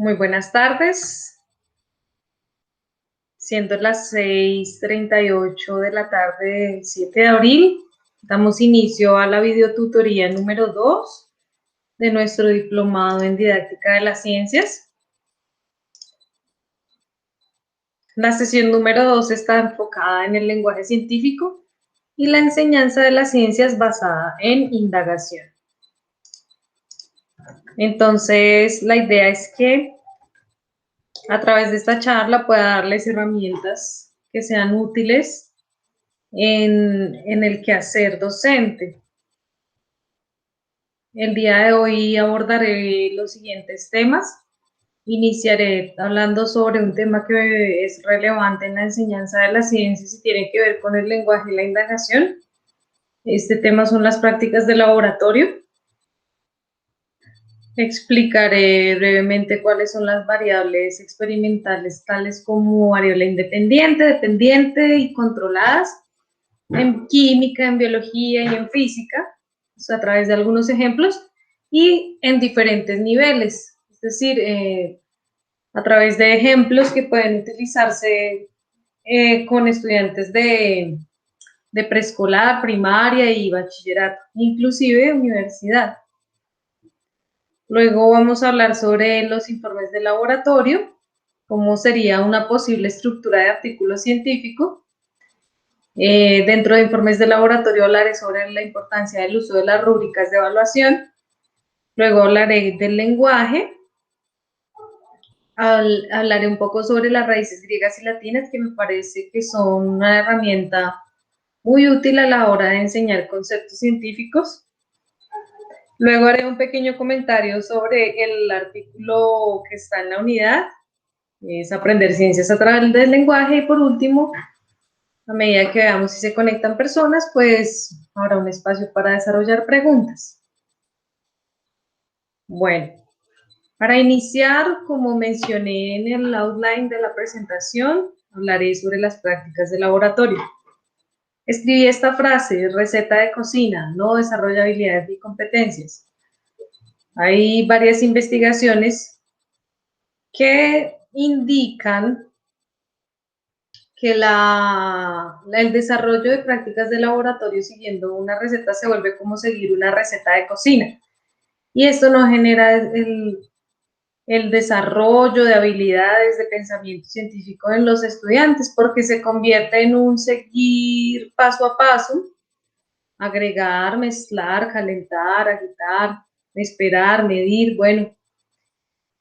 Muy buenas tardes, siendo las 6:38 de la tarde del 7 de abril, damos inicio a la videotutoría número 2 de nuestro diplomado en didáctica de las ciencias. La sesión número 2 está enfocada en el lenguaje científico y la enseñanza de las ciencias basada en indagación. Entonces, la idea es que a través de esta charla pueda darles herramientas que sean útiles en el quehacer docente. El día de hoy abordaré los siguientes temas. Iniciaré hablando sobre un tema que es relevante en la enseñanza de las ciencias y tiene que ver con el lenguaje y la indagación. Este tema son las prácticas de laboratorio. Explicaré brevemente cuáles son las variables experimentales, tales como variable independiente, dependiente y controladas en química, en biología y en física, a través de algunos ejemplos, y en diferentes niveles, es decir, a través de ejemplos que pueden utilizarse con estudiantes de preescolar, primaria y bachillerato, inclusive universidad. Luego vamos a hablar sobre los informes de laboratorio, cómo sería una posible estructura de artículo científico. Dentro de informes de laboratorio hablaré sobre la importancia del uso de las rúbricas de evaluación. Luego hablaré del lenguaje. Hablaré un poco sobre las raíces griegas y latinas, que me parece que son una herramienta muy útil a la hora de enseñar conceptos científicos. Luego haré un pequeño comentario sobre el artículo que está en la unidad, es aprender ciencias a través del lenguaje. Y por último, a medida que veamos si se conectan personas, pues habrá un espacio para desarrollar preguntas. Bueno, para iniciar, como mencioné en el outline de la presentación, hablaré sobre las prácticas de laboratorio. Escribí esta frase: receta de cocina, no desarrolla habilidades ni competencias. Hay varias investigaciones que indican que el desarrollo de prácticas de laboratorio siguiendo una receta se vuelve como seguir una receta de cocina. Y esto no genera el desarrollo de habilidades de pensamiento científico en los estudiantes, porque se convierte en un seguir paso a paso, agregar, mezclar, calentar, agitar, esperar, medir, bueno.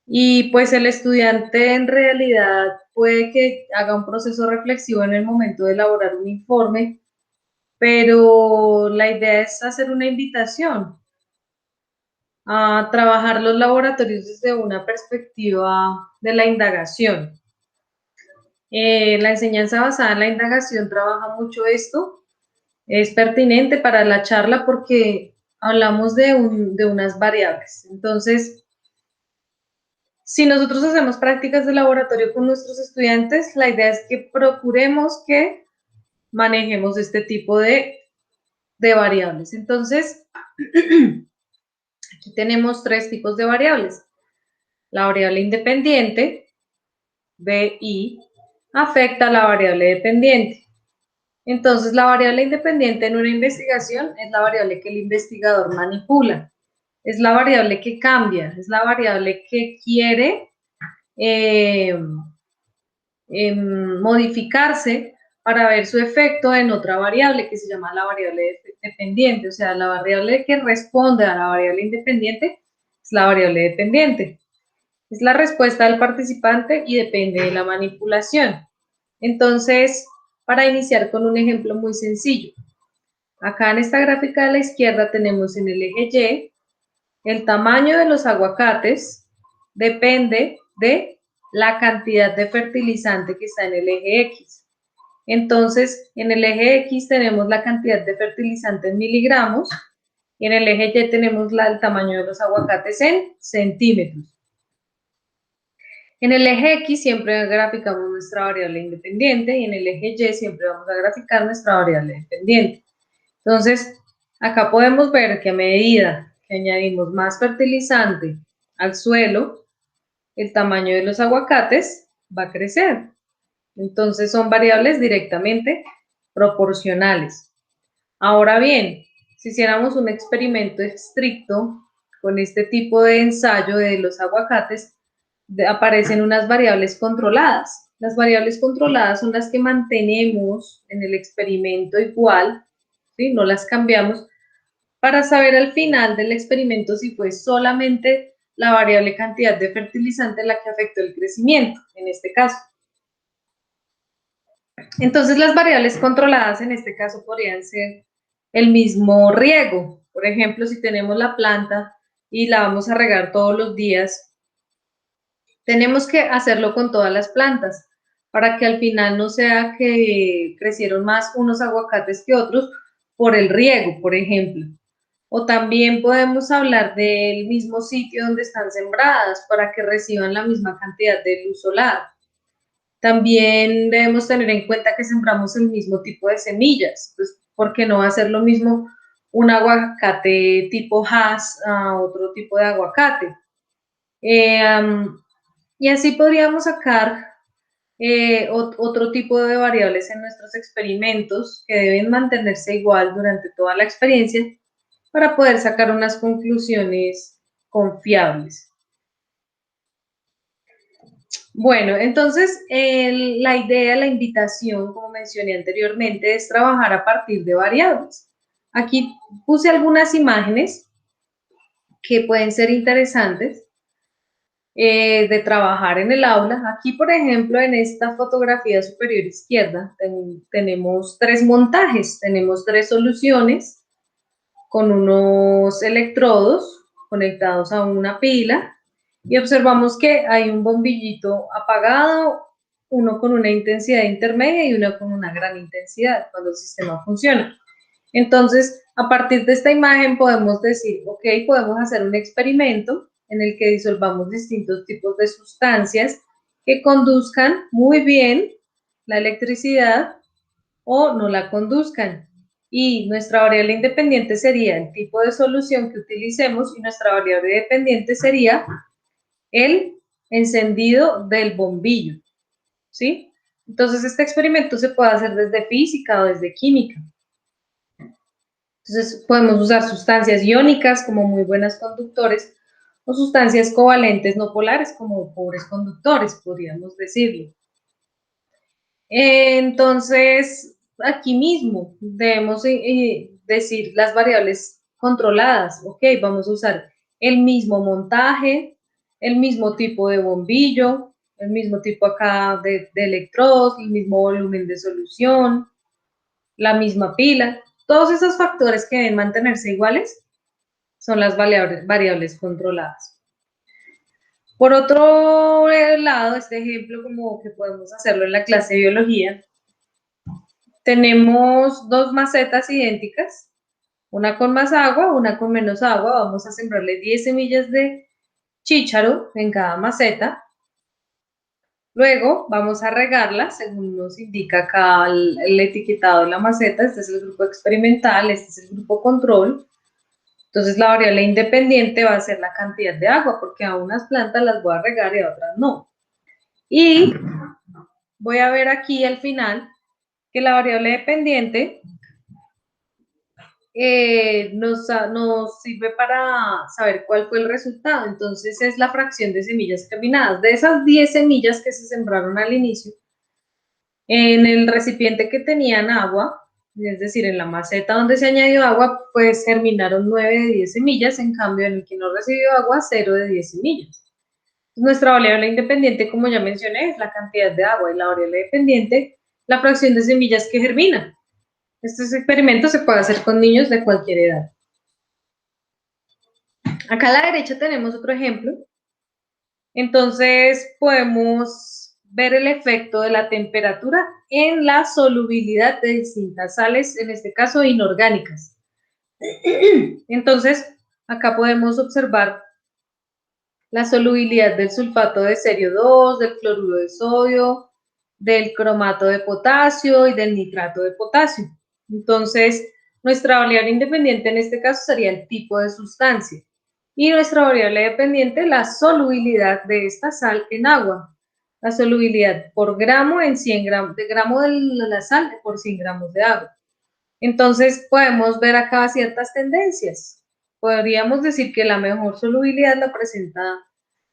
Y pues el estudiante en realidad puede que haga un proceso reflexivo en el momento de elaborar un informe, pero la idea es hacer una invitación a trabajar los laboratorios desde una perspectiva de la indagación. La enseñanza basada en la indagación trabaja mucho esto. Es pertinente para la charla porque hablamos de unas variables. Entonces, si nosotros hacemos prácticas de laboratorio con nuestros estudiantes, la idea es que procuremos que manejemos este tipo de variables. Entonces, aquí tenemos tres tipos de variables. La variable independiente, BI, afecta a la variable dependiente. Entonces, la variable independiente en una investigación es la variable que el investigador manipula. Es la variable que cambia, es la variable que quiere modificarse para ver su efecto en otra variable que se llama la variable dependiente. O sea, la variable que responde a la variable independiente es la variable dependiente. Es la respuesta del participante y depende de la manipulación. Entonces, para iniciar con un ejemplo muy sencillo, acá en esta gráfica de la izquierda tenemos en el eje Y, el tamaño de los aguacates depende de la cantidad de fertilizante que está en el eje X. Entonces, en el eje X tenemos la cantidad de fertilizante en miligramos y en el eje Y tenemos el tamaño de los aguacates en centímetros. En el eje X siempre graficamos nuestra variable independiente y en el eje Y siempre vamos a graficar nuestra variable dependiente. Entonces, acá podemos ver que a medida que añadimos más fertilizante al suelo, el tamaño de los aguacates va a crecer. Entonces son variables directamente proporcionales. Ahora bien, si hiciéramos un experimento estricto con este tipo de ensayo de los aguacates, aparecen unas variables controladas. Las variables controladas son las que mantenemos en el experimento igual, ¿sí? No las cambiamos, para saber al final del experimento si fue solamente la variable cantidad de fertilizante la que afectó el crecimiento, en este caso. Entonces, las variables controladas en este caso podrían ser el mismo riego. Por ejemplo, si tenemos la planta y la vamos a regar todos los días, tenemos que hacerlo con todas las plantas para que al final no sea que crecieron más unos aguacates que otros por el riego, por ejemplo. O también podemos hablar del mismo sitio donde están sembradas para que reciban la misma cantidad de luz solar. También debemos tener en cuenta que sembramos el mismo tipo de semillas, pues porque no va a ser lo mismo un aguacate tipo Hass a otro tipo de aguacate. Y así podríamos sacar otro tipo de variables en nuestros experimentos que deben mantenerse igual durante toda la experiencia para poder sacar unas conclusiones confiables. Bueno, entonces la idea, la invitación, como mencioné anteriormente, es trabajar a partir de variables. Aquí puse algunas imágenes que pueden ser interesantes de trabajar en el aula. Aquí, por ejemplo, en esta fotografía superior izquierda, tenemos tres montajes, tenemos tres soluciones con unos electrodos conectados a una pila y observamos que hay un bombillito apagado, uno con una intensidad intermedia y uno con una gran intensidad cuando el sistema funciona. Entonces, a partir de esta imagen podemos decir, ok, podemos hacer un experimento en el que disolvamos distintos tipos de sustancias que conduzcan muy bien la electricidad o no la conduzcan. Y nuestra variable independiente sería el tipo de solución que utilicemos y nuestra variable dependiente sería el encendido del bombillo, ¿sí? Entonces, este experimento se puede hacer desde física o desde química. Entonces, podemos usar sustancias iónicas como muy buenas conductores o sustancias covalentes no polares como pobres conductores, podríamos decirlo. Entonces, aquí mismo debemos decir las variables controladas. Ok, vamos a usar el mismo montaje, el mismo tipo de bombillo, el mismo tipo acá de electrodos, el mismo volumen de solución, la misma pila. Todos esos factores que deben mantenerse iguales son las variables controladas. Por otro lado, este ejemplo como que podemos hacerlo en la clase de biología, tenemos dos macetas idénticas, una con más agua, una con menos agua. Vamos a sembrarle 10 semillas de chícharo en cada maceta. Luego vamos a regarla, según nos indica acá el etiquetado de la maceta. Este es el grupo experimental, este es el grupo control. Entonces la variable independiente va a ser la cantidad de agua, porque a unas plantas las voy a regar y a otras no. Y voy a ver aquí al final que la variable dependiente nos sirve para saber cuál fue el resultado. Entonces es la fracción de semillas germinadas. De esas 10 semillas que se sembraron al inicio, en el recipiente que tenían agua, es decir, en la maceta donde se añadió agua, pues germinaron 9 de 10 semillas, en cambio en el que no recibió agua, 0 de 10 semillas. Nuestra variable independiente, como ya mencioné, es la cantidad de agua y la variable dependiente, la fracción de semillas que germinan. Este experimento se puede hacer con niños de cualquier edad. Acá a la derecha tenemos otro ejemplo. Entonces podemos ver el efecto de la temperatura en la solubilidad de distintas sales, en este caso inorgánicas. Entonces, acá podemos observar la solubilidad del sulfato de serio 2, del cloruro de sodio, del cromato de potasio y del nitrato de potasio. Entonces, nuestra variable independiente en este caso sería el tipo de sustancia. Y nuestra variable dependiente, la solubilidad de esta sal en agua. La solubilidad por gramo en 100 gramos, de gramo de la sal por 100 gramos de agua. Entonces podemos ver acá ciertas tendencias. Podríamos decir que la mejor solubilidad la presenta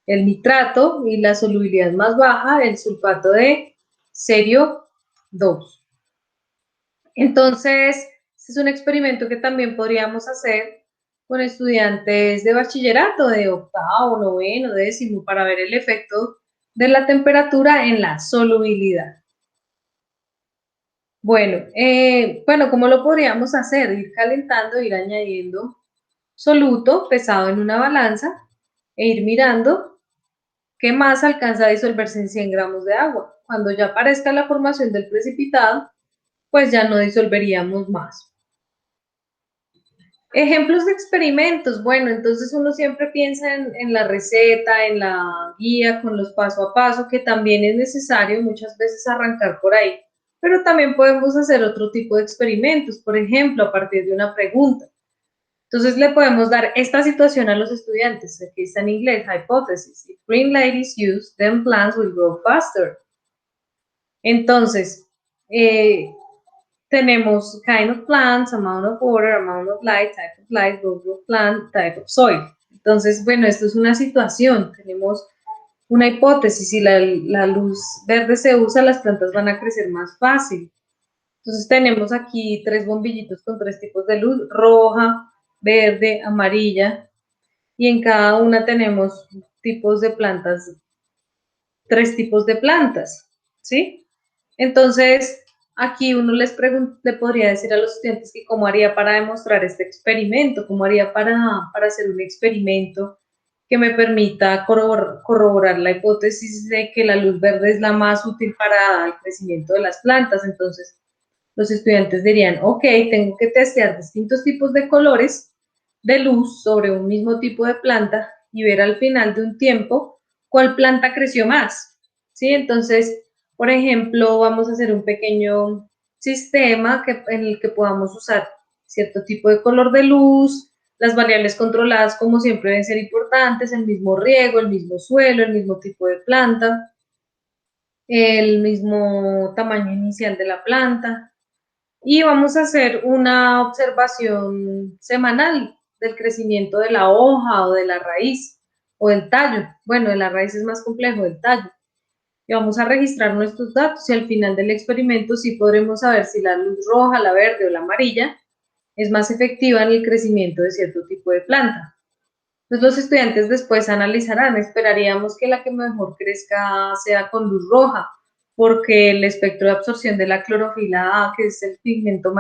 el nitrato y la solubilidad más baja el sulfato de cerio 2. Entonces, este es un experimento que también podríamos hacer con estudiantes de bachillerato, de octavo, noveno, décimo, para ver el efecto de la temperatura en la solubilidad. Bueno, ¿cómo lo podríamos hacer? Ir calentando, ir añadiendo soluto pesado en una balanza e ir mirando qué más alcanza a disolverse en 100 gramos de agua. Cuando ya aparezca la formación del precipitado, pues ya no disolveríamos más. Ejemplos de experimentos. Bueno, entonces uno siempre piensa en la receta, en la guía, con los paso a paso, que también es necesario muchas veces arrancar por ahí. Pero también podemos hacer otro tipo de experimentos, por ejemplo, a partir de una pregunta. Entonces le podemos dar esta situación a los estudiantes. Aquí está en inglés, hypothesis. If green light is used, then plants will grow faster. Entonces, tenemos kind of plants, amount of water, amount of light, growth of plant, type of soil. Entonces, bueno, esto es una situación. Tenemos una hipótesis. Si la luz verde se usa, las plantas van a crecer más fácil. Entonces tenemos aquí 3 bombillitos con 3 tipos de luz, roja, verde, amarilla, y en cada una tenemos tipos de plantas, 3 tipos de plantas, ¿sí? Entonces, aquí uno le podría decir a los estudiantes que cómo haría para demostrar este experimento, cómo haría para hacer un experimento que me permita corroborar la hipótesis de que la luz verde es la más útil para el crecimiento de las plantas. Entonces, los estudiantes dirían, ok, tengo que testear distintos tipos de colores de luz sobre un mismo tipo de planta y ver al final de un tiempo cuál planta creció más, ¿sí? Entonces, por ejemplo, vamos a hacer un pequeño sistema en el que podamos usar cierto tipo de color de luz, las variables controladas como siempre deben ser importantes, el mismo riego, el mismo suelo, el mismo tipo de planta, el mismo tamaño inicial de la planta, y vamos a hacer una observación semanal del crecimiento de la hoja o de la raíz o del tallo. Bueno, de la raíz es más complejo, del tallo. Y vamos a registrar nuestros datos y al final del experimento sí podremos saber si la luz roja, la verde o la amarilla es más efectiva en el crecimiento de cierto tipo de planta. Entonces los estudiantes después analizarán, esperaríamos que la que mejor crezca sea con luz roja, porque el espectro de absorción de la clorofila A, que es el pigmento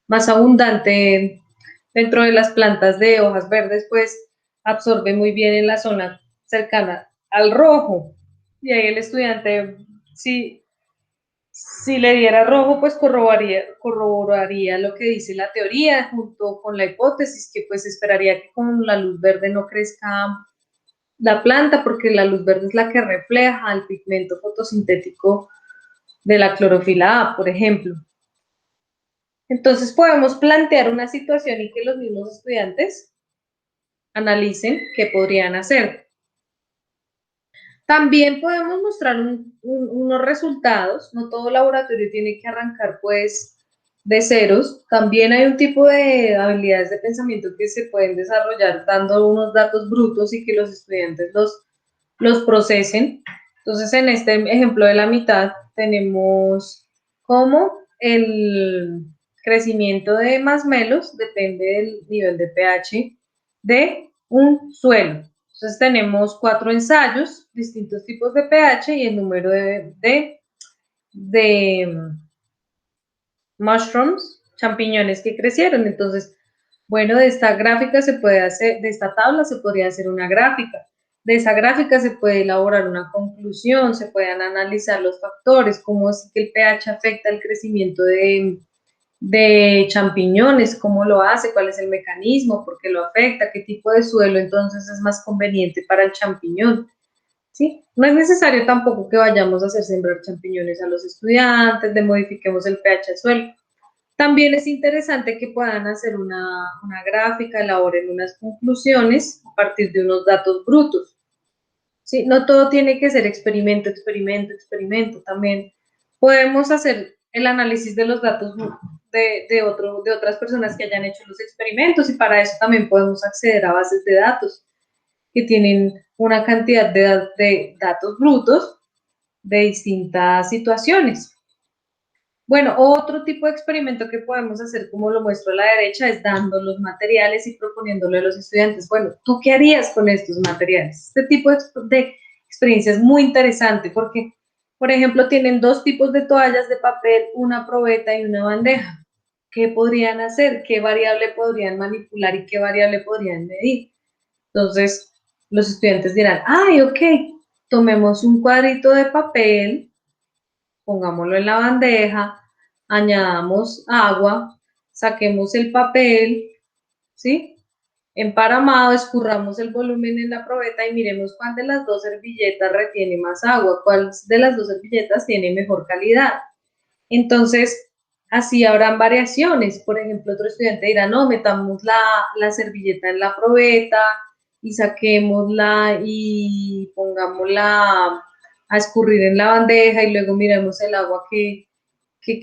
más abundante dentro de las plantas de hojas verdes, pues absorbe muy bien en la zona cercana al rojo. Y ahí el estudiante, si le diera rojo, pues corroboraría lo que dice la teoría junto con la hipótesis, que pues esperaría que con la luz verde no crezca la planta, porque la luz verde es la que refleja el pigmento fotosintético de la clorofila A, por ejemplo. Entonces podemos plantear una situación y que los mismos estudiantes analicen qué podrían hacer. También podemos mostrar unos resultados, no todo laboratorio tiene que arrancar pues de ceros, también hay un tipo de habilidades de pensamiento que se pueden desarrollar dando unos datos brutos y que los estudiantes los procesen. Entonces en este ejemplo de la mitad tenemos cómo el crecimiento de masmelos depende del nivel de pH de un suelo. Entonces tenemos 4 ensayos, distintos tipos de pH y el número de mushrooms, champiñones que crecieron. Entonces, bueno, de esta gráfica se puede hacer, de esta tabla se podría hacer una gráfica. De esa gráfica se puede elaborar una conclusión, se pueden analizar los factores, cómo es que el pH afecta el crecimiento de champiñones, cómo lo hace, cuál es el mecanismo, por qué lo afecta, qué tipo de suelo entonces es más conveniente para el champiñón. ¿Sí? No es necesario tampoco que vayamos a hacer sembrar champiñones a los estudiantes, le modifiquemos el pH del suelo. También es interesante que puedan hacer una gráfica, elaboren unas conclusiones a partir de unos datos brutos. ¿Sí? No todo tiene que ser experimento, experimento, experimento. También podemos hacer el análisis de los datos de otras personas que hayan hecho los experimentos y para eso también podemos acceder a bases de datos que tienen una cantidad de datos brutos de distintas situaciones. Bueno, otro tipo de experimento que podemos hacer, como lo muestro a la derecha, es dando los materiales y proponiéndole a los estudiantes, bueno, ¿tú qué harías con estos materiales? Este tipo de experiencia es muy interesante porque, por ejemplo, tienen dos tipos de toallas de papel, una probeta y una bandeja. ¿Qué podrían hacer? ¿Qué variable podrían manipular y qué variable podrían medir? Entonces, los estudiantes dirán, ay, ok, tomemos un cuadrito de papel, pongámoslo en la bandeja, añadamos agua, saquemos el papel, ¿sí? Emparamado, escurramos el volumen en la probeta y miremos cuál de las dos servilletas retiene más agua, cuál de las dos servilletas tiene mejor calidad. Entonces, así habrán variaciones. Por ejemplo, otro estudiante dirá, no, metamos la servilleta en la probeta y saquémosla y pongámosla a escurrir en la bandeja y luego miremos el agua que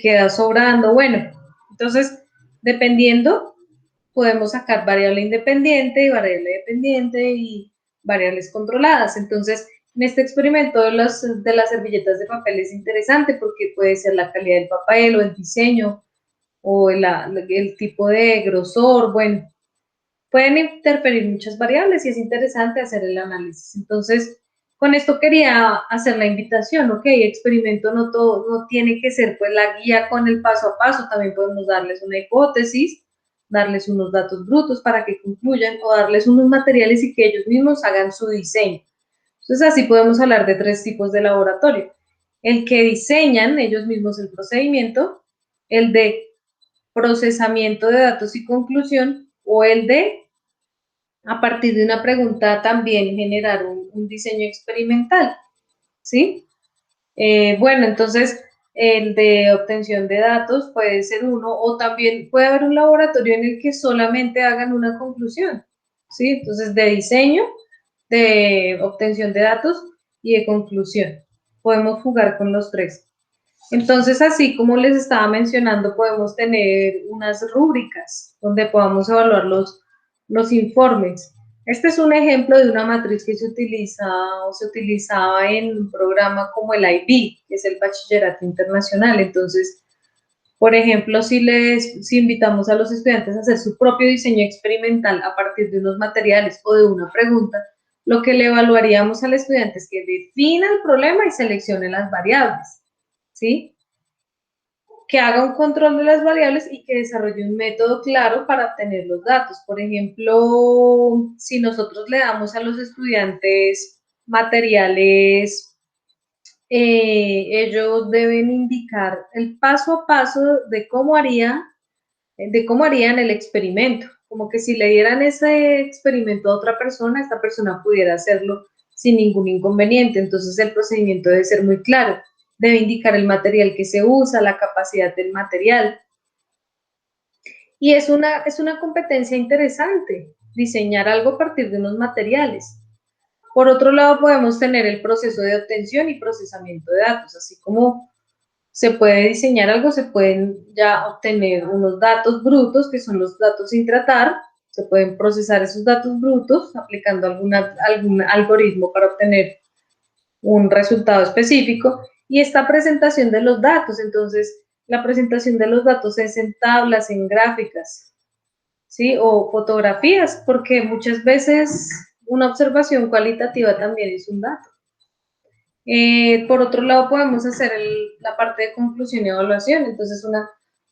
queda sobrando. Bueno, entonces, dependiendo, podemos sacar variable independiente y variable dependiente y variables controladas. Entonces, en este experimento de las servilletas de papel es interesante porque puede ser la calidad del papel o el diseño o el tipo de grosor, bueno, pueden interferir muchas variables y es interesante hacer el análisis. Entonces, con esto quería hacer la invitación, ok, experimento no todo, no tiene que ser pues la guía con el paso a paso, también podemos darles una hipótesis, darles unos datos brutos para que concluyan o darles unos materiales y que ellos mismos hagan su diseño. Entonces, así podemos hablar de tres tipos de laboratorio. El que diseñan ellos mismos el procedimiento, el de procesamiento de datos y conclusión o el de a partir de una pregunta también generar un diseño experimental, ¿sí? Bueno, entonces el de obtención de datos puede ser uno o también puede haber un laboratorio en el que solamente hagan una conclusión, ¿sí? Entonces de diseño, de obtención de datos y de conclusión. Podemos jugar con los tres. Entonces, así como les estaba mencionando, podemos tener unas rúbricas donde podamos evaluar los informes. Este es un ejemplo de una matriz que se utiliza o se utilizaba en un programa como el IB, que es el Bachillerato Internacional. Entonces, por ejemplo, si invitamos a los estudiantes a hacer su propio diseño experimental a partir de unos materiales o de una pregunta, lo que le evaluaríamos al estudiante es que defina el problema y seleccione las variables, ¿sí? Que haga un control de las variables y que desarrolle un método claro para obtener los datos. Por ejemplo, si nosotros le damos a los estudiantes materiales, ellos deben indicar el paso a paso de cómo harían el experimento. Como que si le dieran ese experimento a otra persona, esta persona pudiera hacerlo sin ningún inconveniente. Entonces el procedimiento debe ser muy claro. Debe indicar el material que se usa, la capacidad del material. Y es una competencia interesante, diseñar algo a partir de unos materiales. Por otro lado, podemos tener el proceso de obtención y procesamiento de datos, así como se puede diseñar algo, se pueden ya obtener unos datos brutos, que son los datos sin tratar, se pueden procesar esos datos brutos aplicando algún algoritmo para obtener un resultado específico, y esta presentación de los datos, entonces, la presentación de los datos es en tablas, en gráficas, ¿sí? O fotografías, porque muchas veces una observación cualitativa también es un dato. Por otro lado, podemos hacer la parte de conclusión y evaluación. Entonces,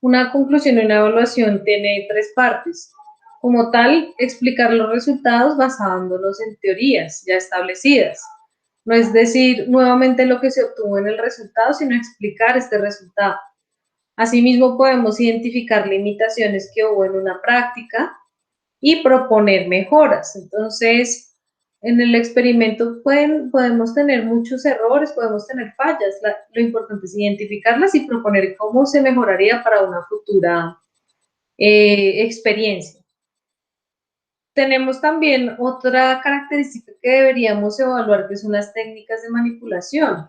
una conclusión y una evaluación tiene tres partes. Como tal, explicar los resultados basándonos en teorías ya establecidas. No es decir nuevamente lo que se obtuvo en el resultado, sino explicar este resultado. Asimismo, podemos identificar limitaciones que hubo en una práctica y proponer mejoras. Entonces, En el experimento podemos tener muchos errores, podemos tener fallas. Lo importante es identificarlas y proponer cómo se mejoraría para una futura experiencia. Tenemos también otra característica que deberíamos evaluar, que son las técnicas de manipulación.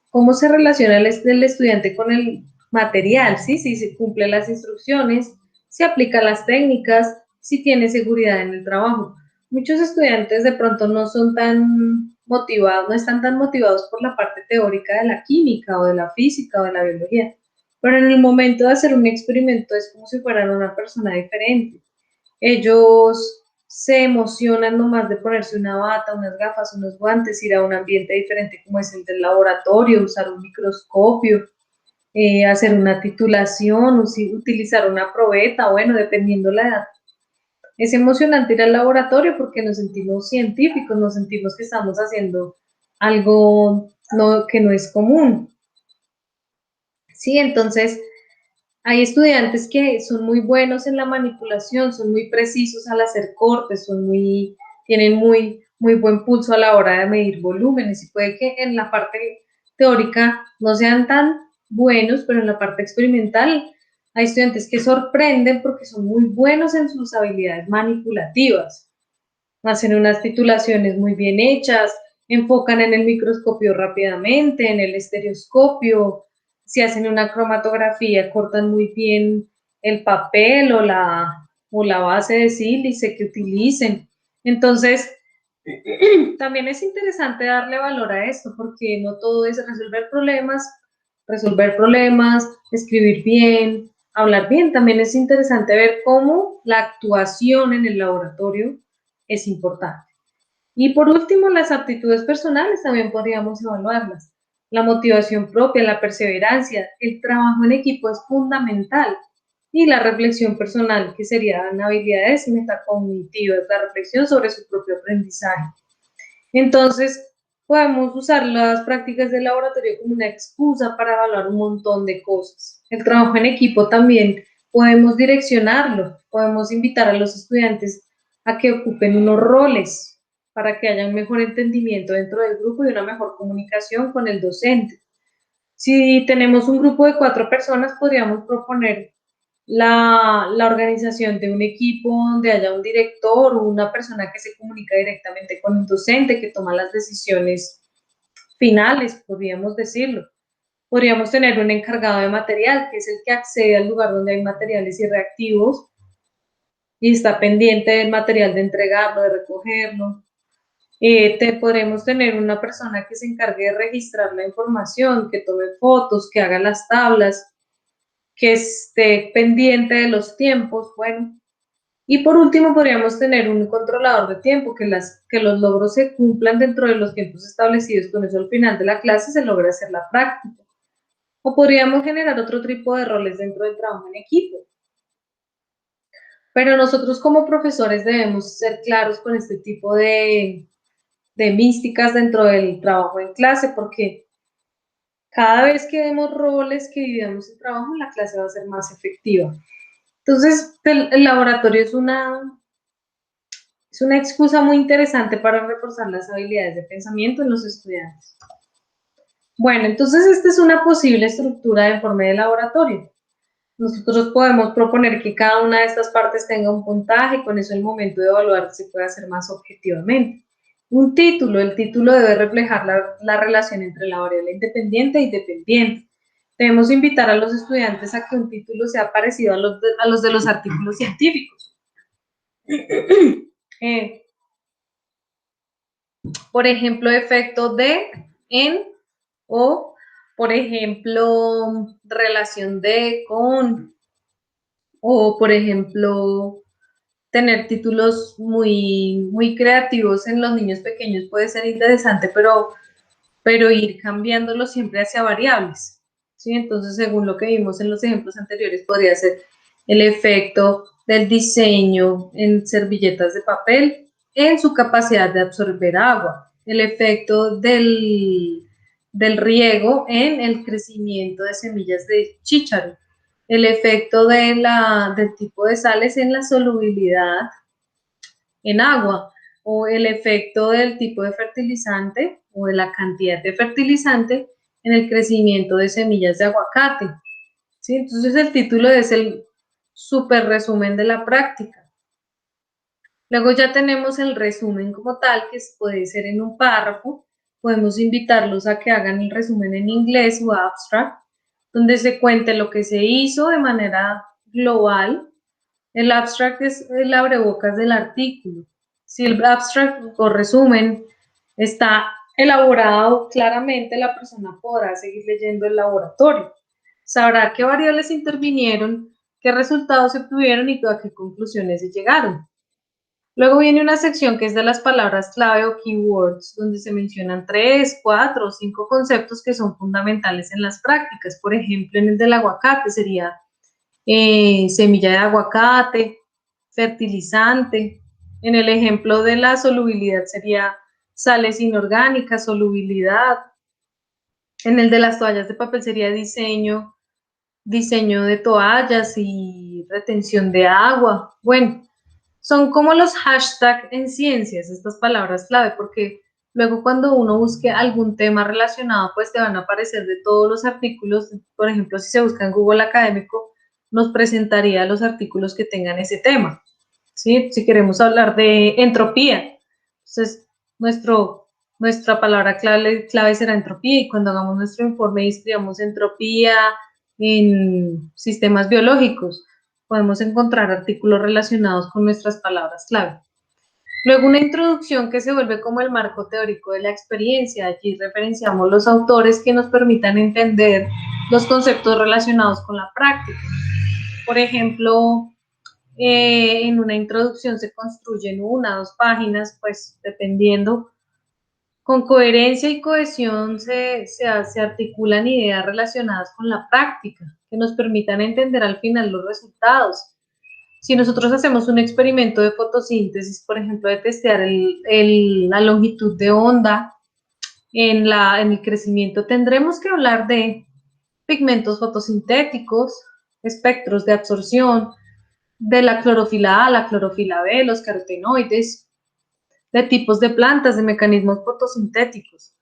¿Cómo se relaciona el estudiante con el material? ¿Sí? Si se cumplen las instrucciones, si aplica las técnicas, si tiene seguridad en el trabajo. Muchos estudiantes de pronto no son tan motivados, no están tan motivados por la parte teórica de la química o de la física o de la biología, pero en el momento de hacer un experimento es como si fueran una persona diferente. Ellos se emocionan nomás de ponerse una bata, unas gafas, unos guantes, ir a un ambiente diferente como es el del laboratorio, usar un microscopio, hacer una titulación, utilizar una probeta, bueno, dependiendo la edad. Es emocionante ir al laboratorio porque nos sentimos científicos, nos sentimos que estamos haciendo algo que no es común. Sí, entonces hay estudiantes que son muy buenos en la manipulación, son muy precisos al hacer cortes, tienen muy buen pulso a la hora de medir volúmenes y puede que en la parte teórica no sean tan buenos, pero en la parte experimental hay estudiantes que sorprenden porque son muy buenos en sus habilidades manipulativas. Hacen unas titulaciones muy bien hechas, enfocan en el microscopio rápidamente, en el estereoscopio, si hacen una cromatografía, cortan muy bien el papel o la base de sílice que utilicen. Entonces, también es interesante darle valor a esto, porque no todo es resolver problemas, escribir bien, hablar bien. También es interesante ver cómo la actuación en el laboratorio es importante. Y por último, las aptitudes personales también podríamos evaluarlas. La motivación propia, la perseverancia, el trabajo en equipo es fundamental. Y la reflexión personal, que serían habilidades metacognitivas, la reflexión sobre su propio aprendizaje. Entonces, podemos usar las prácticas de laboratorio como una excusa para evaluar un montón de cosas. El trabajo en equipo también podemos direccionarlo, podemos invitar a los estudiantes a que ocupen unos roles para que haya un mejor entendimiento dentro del grupo y una mejor comunicación con el docente. Si tenemos un grupo de 4 personas, podríamos proponer la organización de un equipo donde haya un director o una persona que se comunica directamente con un docente que toma las decisiones finales, podríamos decirlo. Podríamos tener un encargado de material, que es el que accede al lugar donde hay materiales y reactivos y está pendiente del material de entregarlo, de recogerlo. Podremos tener una persona que se encargue de registrar la información, que tome fotos, que haga las tablas, que esté pendiente de los tiempos, bueno. Y por último, podríamos tener un controlador de tiempo, que los logros se cumplan dentro de los tiempos establecidos, con eso al final de la clase se logra hacer la práctica. O podríamos generar otro tipo de roles dentro del trabajo en equipo. Pero nosotros como profesores debemos ser claros con este tipo de místicas dentro del trabajo en clase, porque cada vez que demos roles, que dividamos el trabajo, la clase va a ser más efectiva. Entonces, el laboratorio es una excusa muy interesante para reforzar las habilidades de pensamiento en los estudiantes. Bueno, entonces esta es una posible estructura de informe de laboratorio. Nosotros podemos proponer que cada una de estas partes tenga un puntaje y con eso el momento de evaluar se puede hacer más objetivamente. Un título, el título debe reflejar la relación entre la variable independiente y dependiente. Debemos invitar a los estudiantes a que un título sea parecido a los de los artículos científicos. Por ejemplo, efecto de, en, o, por ejemplo, relación de, con, o, por ejemplo, tener títulos muy creativos en los niños pequeños puede ser interesante, pero ir cambiándolo siempre hacia variables, ¿sí? Entonces, según lo que vimos en los ejemplos anteriores, podría ser el efecto del diseño en servilletas de papel en su capacidad de absorber agua, el efecto del riego en el crecimiento de semillas de chícharo, el efecto del tipo de sales en la solubilidad en agua, o el efecto del tipo de fertilizante o de la cantidad de fertilizante en el crecimiento de semillas de aguacate. ¿Sí? Entonces el título es el super resumen de la práctica. Luego ya tenemos el resumen como tal, que puede ser en un párrafo. Podemos invitarlos a que hagan el resumen en inglés o abstract, donde se cuente lo que se hizo de manera global. El abstract es el abrebocas del artículo. Si el abstract o resumen está elaborado claramente, la persona podrá seguir leyendo el laboratorio. Sabrá qué variables intervinieron, qué resultados se obtuvieron y a qué conclusiones se llegaron. Luego viene una sección que es de las palabras clave o keywords, donde se mencionan 3, 4 o 5 conceptos que son fundamentales en las prácticas. Por ejemplo, en el del aguacate sería semilla de aguacate, fertilizante. En el ejemplo de la solubilidad sería sales inorgánicas, solubilidad. En el de las toallas de papel sería diseño de toallas y retención de agua. Bueno, son como los hashtags en ciencias, estas palabras clave, porque luego cuando uno busque algún tema relacionado, pues te van a aparecer de todos los artículos. Por ejemplo, si se busca en Google Académico, nos presentaría los artículos que tengan ese tema. ¿Sí? Si queremos hablar de entropía, entonces nuestra palabra clave será entropía, y cuando hagamos nuestro informe y escribamos entropía en sistemas biológicos, podemos encontrar artículos relacionados con nuestras palabras clave. Luego una introducción que se vuelve como el marco teórico de la experiencia. Allí referenciamos los autores que nos permitan entender los conceptos relacionados con la práctica. Por ejemplo, en una introducción se construyen 1 o 2 páginas, pues dependiendo. Con coherencia y cohesión se articulan ideas relacionadas con la práctica, que nos permitan entender al final los resultados. Si nosotros hacemos un experimento de fotosíntesis, por ejemplo, de testear la longitud de onda en el crecimiento, tendremos que hablar de pigmentos fotosintéticos, espectros de absorción, de la clorofila A, la clorofila B, los carotenoides, de tipos de plantas, de mecanismos fotosintéticos.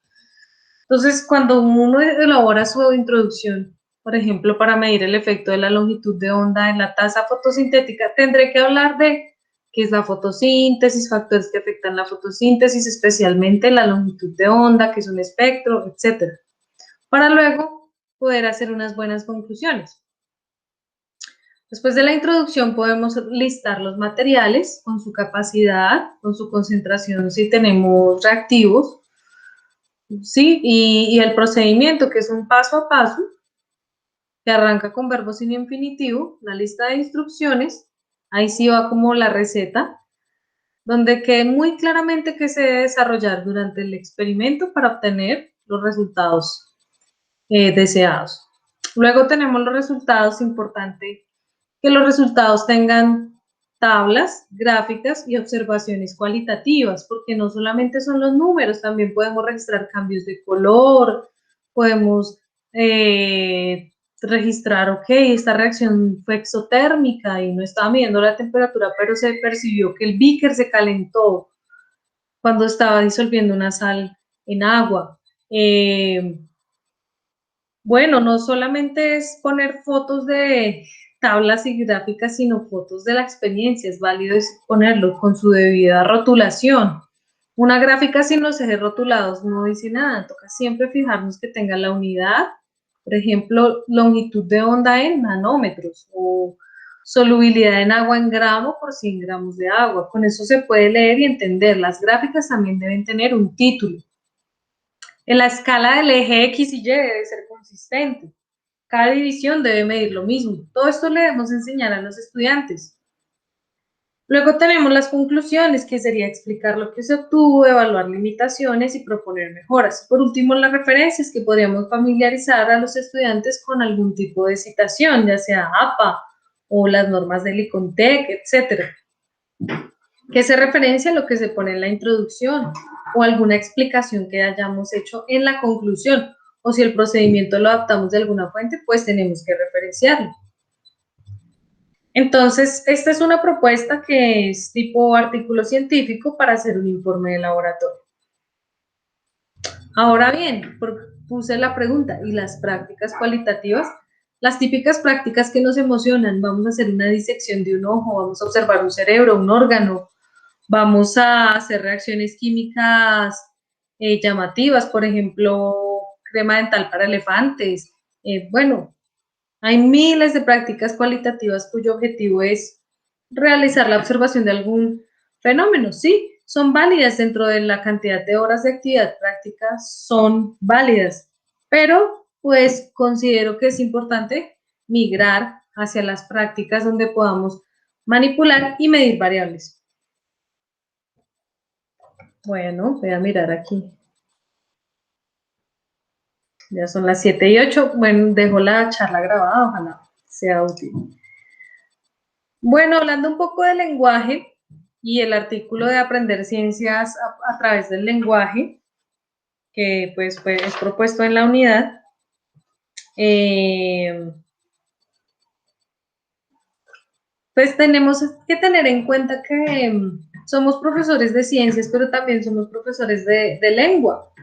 Entonces, cuando uno elabora su introducción, por ejemplo, para medir el efecto de la longitud de onda en la tasa fotosintética, tendré que hablar de qué es la fotosíntesis, factores que afectan la fotosíntesis, especialmente la longitud de onda, qué es un espectro, etc. Para luego poder hacer unas buenas conclusiones. Después de la introducción podemos listar los materiales con su capacidad, con su concentración si tenemos reactivos, ¿sí? Y el procedimiento, que es un paso a paso, que arranca con verbo sin infinitivo, la lista de instrucciones, ahí sí va como la receta, donde quede muy claramente qué se debe desarrollar durante el experimento para obtener los resultados deseados. Luego tenemos los resultados, importante que los resultados tengan tablas, gráficas y observaciones cualitativas, porque no solamente son los números, también podemos registrar cambios de color, podemos registrar, ok, esta reacción fue exotérmica y no estaba midiendo la temperatura, pero se percibió que el beaker se calentó cuando estaba disolviendo una sal en agua. Bueno, no solamente es poner fotos de tablas y gráficas, sino fotos de la experiencia. Es válido ponerlo con su debida rotulación. Una gráfica sin los ejes rotulados no dice nada. Toca siempre fijarnos que tenga la unidad, por ejemplo, longitud de onda en nanómetros o solubilidad en agua en gramo por 100 gramos de agua. Con eso se puede leer y entender. Las gráficas también deben tener un título. En la escala del eje X y Y debe ser consistente. Cada división debe medir lo mismo. Todo esto le debemos enseñar a los estudiantes. Luego tenemos las conclusiones, que sería explicar lo que se obtuvo, evaluar limitaciones y proponer mejoras. Por último, las referencias, que podríamos familiarizar a los estudiantes con algún tipo de citación, ya sea APA o las normas del ICONTEC, etc. Que se referencia a lo que se pone en la introducción o alguna explicación que hayamos hecho en la conclusión, o si el procedimiento lo adaptamos de alguna fuente, pues tenemos que referenciarlo. Entonces, esta es una propuesta que es tipo artículo científico para hacer un informe de laboratorio. Ahora bien, puse la pregunta, ¿y las prácticas cualitativas? Las típicas prácticas que nos emocionan, vamos a hacer una disección de un ojo, vamos a observar un cerebro, un órgano, vamos a hacer reacciones químicas llamativas, por ejemplo, crema dental para elefantes. Bueno, hay miles de prácticas cualitativas cuyo objetivo es realizar la observación de algún fenómeno. Sí, son válidas dentro de la cantidad de horas de actividad práctica, son válidas, pero pues considero que es importante migrar hacia las prácticas donde podamos manipular y medir variables. Bueno, voy a mirar aquí. Ya son las 7:08. Bueno, dejo la charla grabada, ojalá sea útil. Bueno, hablando un poco del lenguaje y el artículo de aprender ciencias a través del lenguaje, que pues es propuesto en la unidad, pues tenemos que tener en cuenta que somos profesores de ciencias, pero también somos profesores de lengua.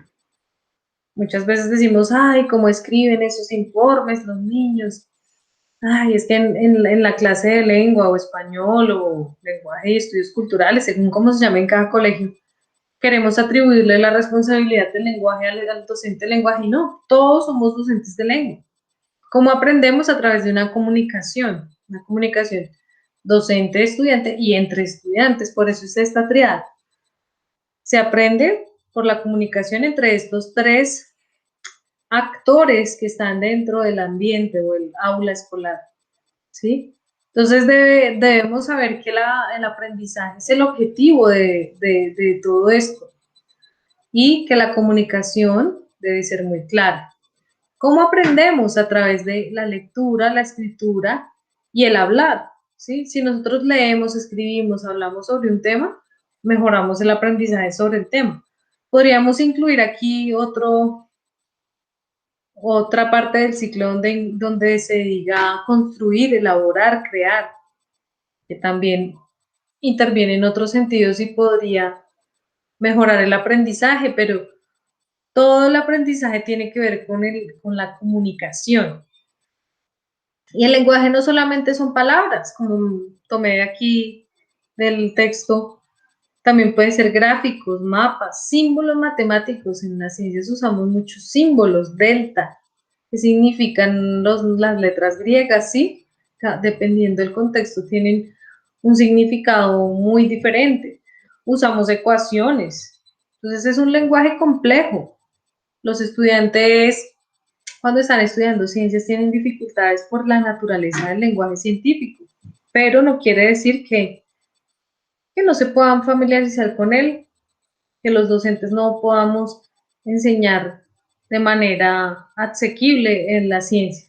Muchas veces decimos, ay, cómo escriben esos informes los niños. Ay, es que en la clase de lengua o español o lenguaje y estudios culturales, según cómo se llame en cada colegio, queremos atribuirle la responsabilidad del lenguaje al docente de lenguaje y no, todos somos docentes de lengua. ¿Cómo aprendemos? A través de una comunicación docente-estudiante y entre estudiantes, por eso es esta triada. Se aprende por la comunicación entre estos tres actores que están dentro del ambiente o el aula escolar, ¿sí? Entonces debemos saber que el aprendizaje es el objetivo de todo esto y que la comunicación debe ser muy clara. ¿Cómo aprendemos? A través de la lectura, la escritura y el hablar, ¿sí? Si nosotros leemos, escribimos, hablamos sobre un tema, mejoramos el aprendizaje sobre el tema. Podríamos incluir aquí otra parte del ciclo donde se diga construir, elaborar, crear, que también interviene en otros sentidos y podría mejorar el aprendizaje, pero todo el aprendizaje tiene que ver con la comunicación. Y el lenguaje no solamente son palabras, como tomé aquí del texto, también puede ser gráficos, mapas, símbolos matemáticos. En las ciencias usamos muchos símbolos, delta, que significan las letras griegas, ¿sí? Dependiendo del contexto, tienen un significado muy diferente. Usamos ecuaciones. Entonces es un lenguaje complejo. Los estudiantes, cuando están estudiando ciencias, tienen dificultades por la naturaleza del lenguaje científico, pero no quiere decir que no se puedan familiarizar con él, que los docentes no podamos enseñar de manera asequible en la ciencia.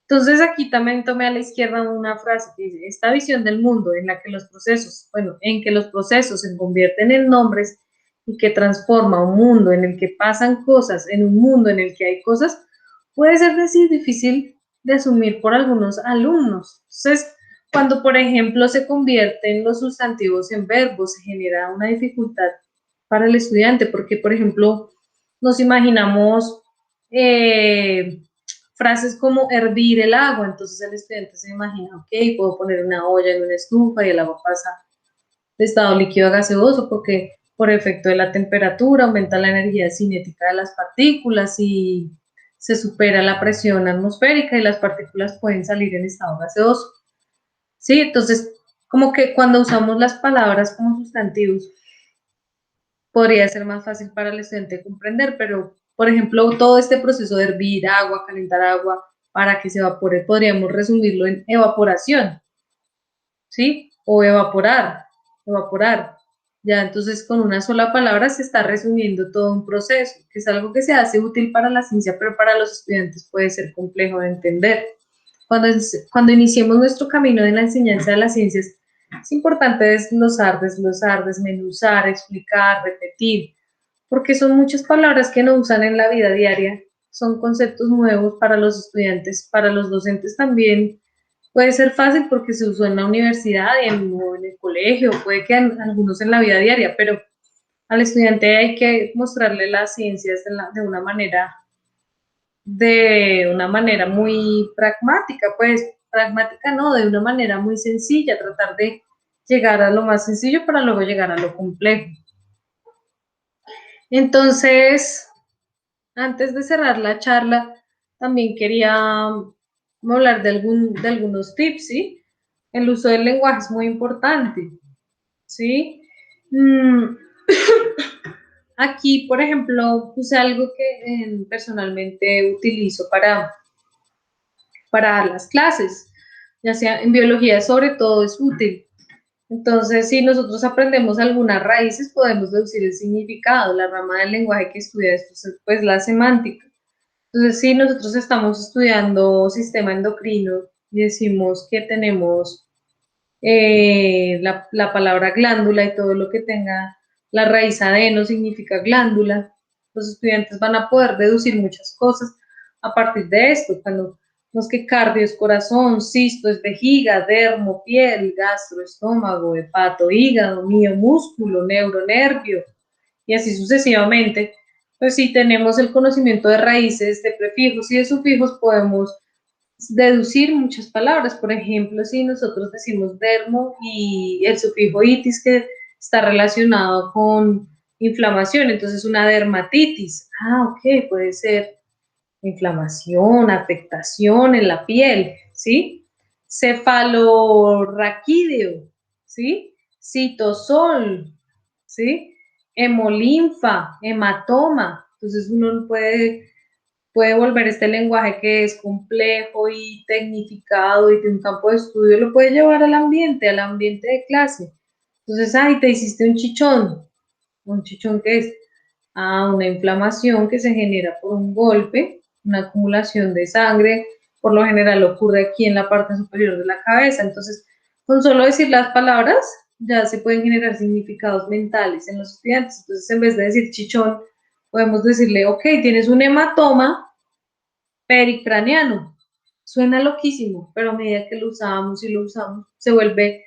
Entonces aquí también tomé a la izquierda una frase que dice, esta visión del mundo en la que los procesos, bueno, en que los procesos se convierten en nombres y que transforma un mundo en el que pasan cosas, en un mundo en el que hay cosas, puede ser difícil de asumir por algunos alumnos. Entonces, cuando por ejemplo se convierten los sustantivos en verbos, se genera una dificultad para el estudiante, porque por ejemplo nos imaginamos frases como hervir el agua, entonces el estudiante se imagina, ok, puedo poner una olla en una estufa y el agua pasa de estado líquido a gaseoso porque por efecto de la temperatura aumenta la energía cinética de las partículas y se supera la presión atmosférica y las partículas pueden salir en estado gaseoso. ¿Sí? Entonces, como que cuando usamos las palabras como sustantivos, podría ser más fácil para el estudiante comprender, pero, por ejemplo, todo este proceso de hervir agua, calentar agua, para que se evapore, podríamos resumirlo en evaporación, ¿sí? O evaporar. Ya, entonces con una sola palabra se está resumiendo todo un proceso, que es algo que se hace útil para la ciencia, pero para los estudiantes puede ser complejo de entender. Cuando iniciemos nuestro camino en la enseñanza de las ciencias, es importante desglosar, desmenuzar, explicar, repetir, porque son muchas palabras que no usan en la vida diaria, son conceptos nuevos para los estudiantes, para los docentes también puede ser fácil porque se usó en la universidad o en el colegio, puede que algunos en la vida diaria, pero al estudiante hay que mostrarle las ciencias de una manera muy pragmática, pues pragmática no, de una manera muy sencilla, tratar de llegar a lo más sencillo para luego llegar a lo complejo. Entonces, antes de cerrar la charla, también quería hablar de algunos tips, ¿sí? El uso del lenguaje es muy importante, ¿sí? Mm, Aquí, por ejemplo, puse algo que personalmente utilizo para dar las clases, ya sea en biología sobre todo es útil. Entonces, si nosotros aprendemos algunas raíces, podemos deducir el significado. La rama del lenguaje que estudia esto es pues la semántica. Entonces, si nosotros estamos estudiando sistema endocrino y decimos que tenemos la palabra glándula y todo lo que tenga la raíz adeno significa glándula, los estudiantes van a poder deducir muchas cosas a partir de esto. Cuando vemos que cardio es corazón, cisto es vejiga, dermo, piel, gastro, estómago, hepato, hígado, mio, músculo, neuro, nervio, y así sucesivamente, pues si tenemos el conocimiento de raíces, de prefijos y de sufijos, podemos deducir muchas palabras. Por ejemplo, si nosotros decimos dermo y el sufijo itis que está relacionado con inflamación, entonces una dermatitis. Ah, ok, puede ser inflamación, afectación en la piel, ¿sí? Cefalorraquídeo, ¿sí? Citosol, ¿sí? Hemolinfa, hematoma. Entonces uno puede volver este lenguaje que es complejo y tecnificado y de un campo de estudio, lo puede llevar al ambiente de clase. Entonces, ay, te hiciste un chichón. ¿Un chichón qué es? Ah, una inflamación que se genera por un golpe, una acumulación de sangre, por lo general ocurre aquí en la parte superior de la cabeza. Entonces, con solo decir las palabras, ya se pueden generar significados mentales en los estudiantes. Entonces, en vez de decir chichón, podemos decirle, ok, tienes un hematoma pericraniano. Suena loquísimo, pero a medida que lo usamos y lo usamos, se vuelve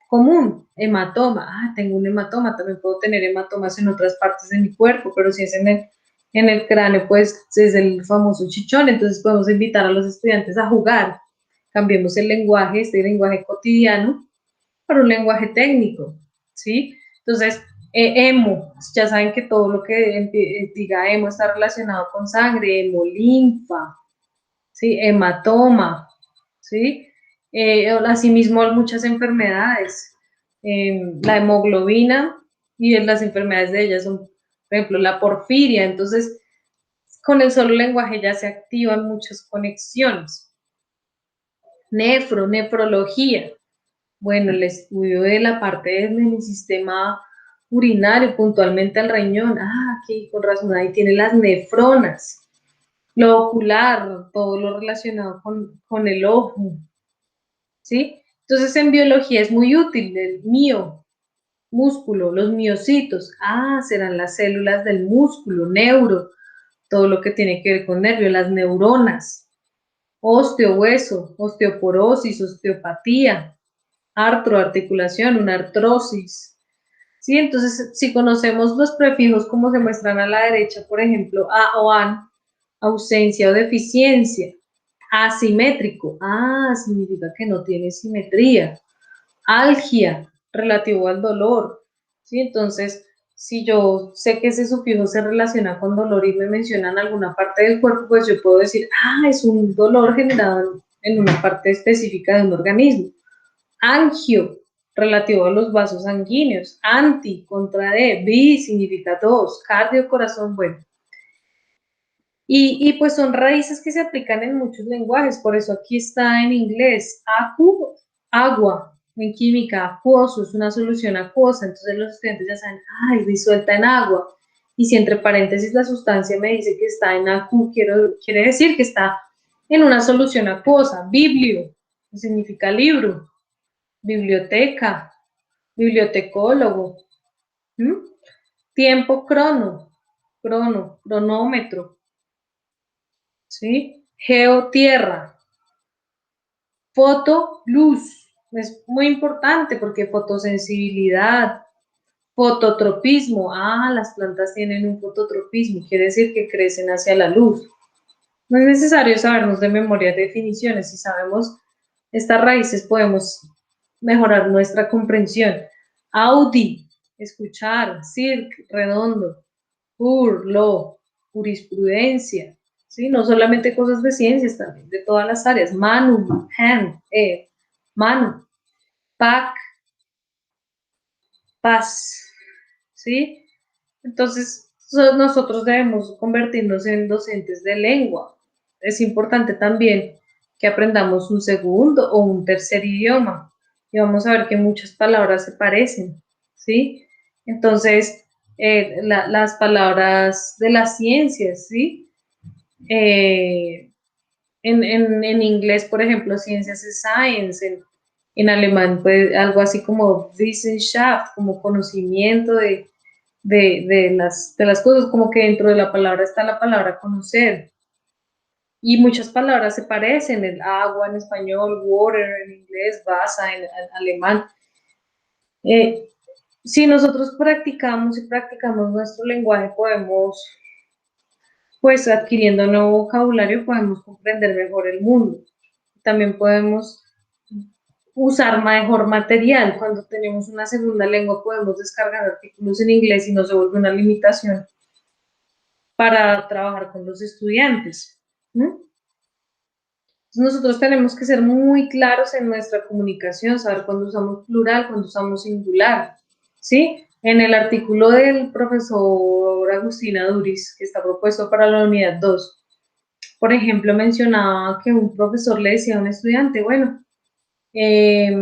común. Hematoma. Ah, tengo un hematoma, también puedo tener hematomas en otras partes de mi cuerpo, pero si es en el cráneo, pues es el famoso chichón. Entonces podemos invitar a los estudiantes a jugar. Cambiemos el lenguaje, este lenguaje cotidiano, por un lenguaje técnico, ¿sí? Entonces, hemo, ya saben que todo lo que diga hemo está relacionado con sangre, hemolinfa, ¿sí? Hematoma, ¿sí? Asimismo, muchas enfermedades. La hemoglobina y las enfermedades de ellas son, por ejemplo, la porfiria. Entonces, con el solo lenguaje ya se activan muchas conexiones. Nefrología. Bueno, el estudio de la parte del sistema urinario, puntualmente el riñón. Ah, aquí con razón, ahí tiene las nefronas. Lo ocular, todo lo relacionado con el ojo, ¿sí? Entonces en biología es muy útil el músculo, los miocitos, ah, serán las células del músculo, neuro, todo lo que tiene que ver con nervio, las neuronas, hueso, osteoporosis, osteopatía, artroarticulación, una artrosis, ¿sí? Entonces, si conocemos los prefijos como se muestran a la derecha, por ejemplo, a o an, ausencia o deficiencia. Asimétrico, ah, significa que no tiene simetría. Algia, relativo al dolor, ¿sí? Entonces, si yo sé que ese sufijo se relaciona con dolor y me mencionan alguna parte del cuerpo, pues yo puedo decir, ah, es un dolor generado en una parte específica de un organismo. Angio, relativo a los vasos sanguíneos. Anti, contra de, bi, significa dos. Cardio, corazón, bueno. Y pues son raíces que se aplican en muchos lenguajes, por eso aquí está en inglés, acu, agua, en química, acuoso, es una solución acuosa, entonces los estudiantes ya saben, ay, disuelta en agua, y si entre paréntesis la sustancia me dice que está en acu, quiere decir que está en una solución acuosa. Biblio, que significa libro, biblioteca, bibliotecólogo, ¿m? Tiempo, cronómetro, ¿sí? Geotierra, Foto, luz. Es muy importante porque fotosensibilidad, fototropismo. Ah, las plantas tienen un fototropismo, quiere decir que crecen hacia la luz. No es necesario sabernos de memoria definiciones. Si sabemos estas raíces, podemos mejorar nuestra comprensión. Audi, escuchar, circ, redondo, pur, lo, jurisprudencia, ¿sí? No solamente cosas de ciencias, también de todas las áreas. Manu, hand, mano, pac, paz, ¿sí? Entonces, nosotros debemos convertirnos en docentes de lengua. Es importante también que aprendamos un segundo o un tercer idioma. Y vamos a ver que muchas palabras se parecen, ¿sí? Entonces, las palabras de las ciencias, ¿sí? Eh, en inglés, por ejemplo, ciencias es science, en alemán, pues algo así como Wissenschaft, como conocimiento de las cosas, como que dentro de la palabra está la palabra conocer. Y muchas palabras se parecen, el agua en español, water en inglés, Wasser en alemán. Eh, si nosotros practicamos y practicamos nuestro lenguaje, podemos, pues adquiriendo nuevo vocabulario, podemos comprender mejor el mundo. También podemos usar mejor material. Cuando tenemos una segunda lengua, podemos descargar artículos en inglés y no se vuelve una limitación para trabajar con los estudiantes. ¿No? Nosotros tenemos que ser muy claros en nuestra comunicación, saber cuándo usamos plural, cuándo usamos singular, ¿sí? En el artículo del profesor Agustina Duris, que está propuesto para la unidad 2, por ejemplo, mencionaba que un profesor le decía a un estudiante, bueno, eh,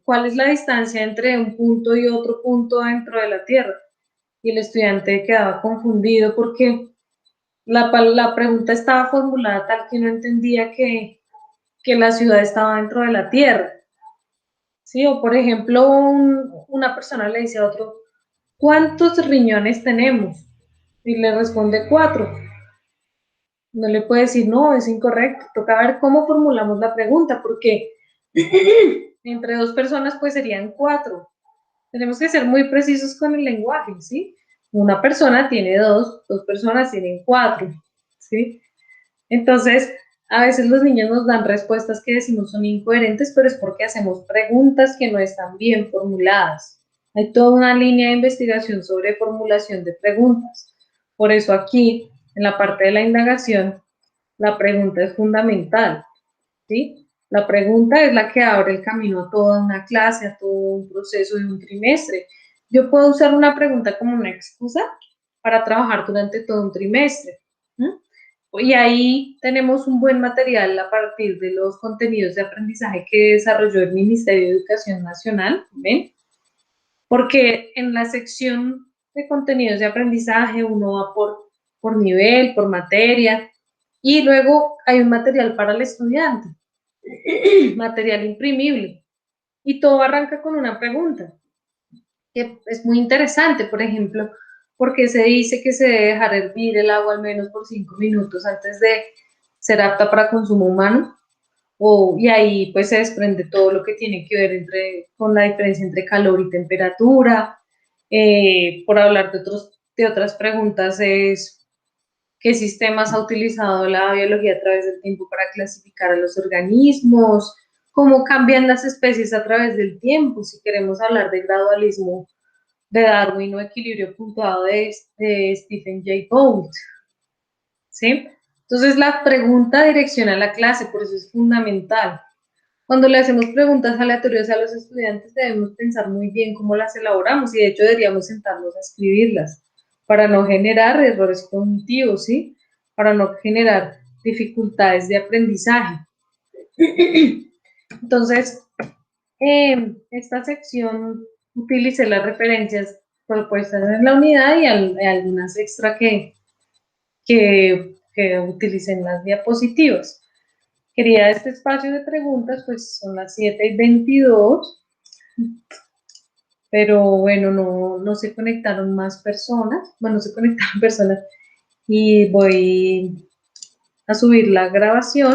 ¿cuál es la distancia entre un punto y otro punto dentro de la Tierra? Y el estudiante quedaba confundido porque la pregunta estaba formulada tal que no entendía que la ciudad estaba dentro de la Tierra. ¿Sí? O por ejemplo, una persona le dice a otro, ¿cuántos riñones tenemos? Y le responde cuatro. No le puede decir, no, es incorrecto. Toca ver cómo formulamos la pregunta, porque entre dos personas pues serían cuatro. Tenemos que ser muy precisos con el lenguaje, ¿sí? Una persona tiene dos personas tienen cuatro, ¿sí? Entonces, a veces los niños nos dan respuestas que decimos son incoherentes, pero es porque hacemos preguntas que no están bien formuladas. Hay toda una línea de investigación sobre formulación de preguntas. Por eso aquí, en la parte de la indagación, la pregunta es fundamental, ¿sí? La pregunta es la que abre el camino a toda una clase, a todo un proceso de un trimestre. Yo puedo usar una pregunta como una excusa para trabajar durante todo un trimestre. ¿No? Y ahí tenemos un buen material a partir de los contenidos de aprendizaje que desarrolló el Ministerio de Educación Nacional, ¿ven? Porque en la sección de contenidos de aprendizaje uno va por nivel, por materia, y luego hay un material para el estudiante, material imprimible, y todo arranca con una pregunta, que es muy interesante, por ejemplo, porque se dice que se debe dejar hervir el agua al menos por 5 minutos antes de ser apta para consumo humano, y ahí pues se desprende todo lo que tiene que ver con la diferencia entre calor y temperatura. Por hablar de otras preguntas es qué sistemas ha utilizado la biología a través del tiempo para clasificar a los organismos, cómo cambian las especies a través del tiempo, si queremos hablar de gradualismo de Darwin o equilibrio puntuado de Stephen Jay Gould, ¿sí? Entonces la pregunta direcciona a la clase, por eso es fundamental. Cuando le hacemos preguntas aleatorias a los estudiantes, debemos pensar muy bien cómo las elaboramos y de hecho deberíamos sentarnos a escribirlas para no generar errores cognitivos, ¿sí? Para no generar dificultades de aprendizaje. Entonces, esta sección utilicé las referencias propuestas en la unidad y algunas extra que utilicé en las diapositivas. Quería este espacio de preguntas, pues son las 7:22, pero bueno, no se conectaron más personas, bueno, no se conectaron personas y voy a subir la grabación.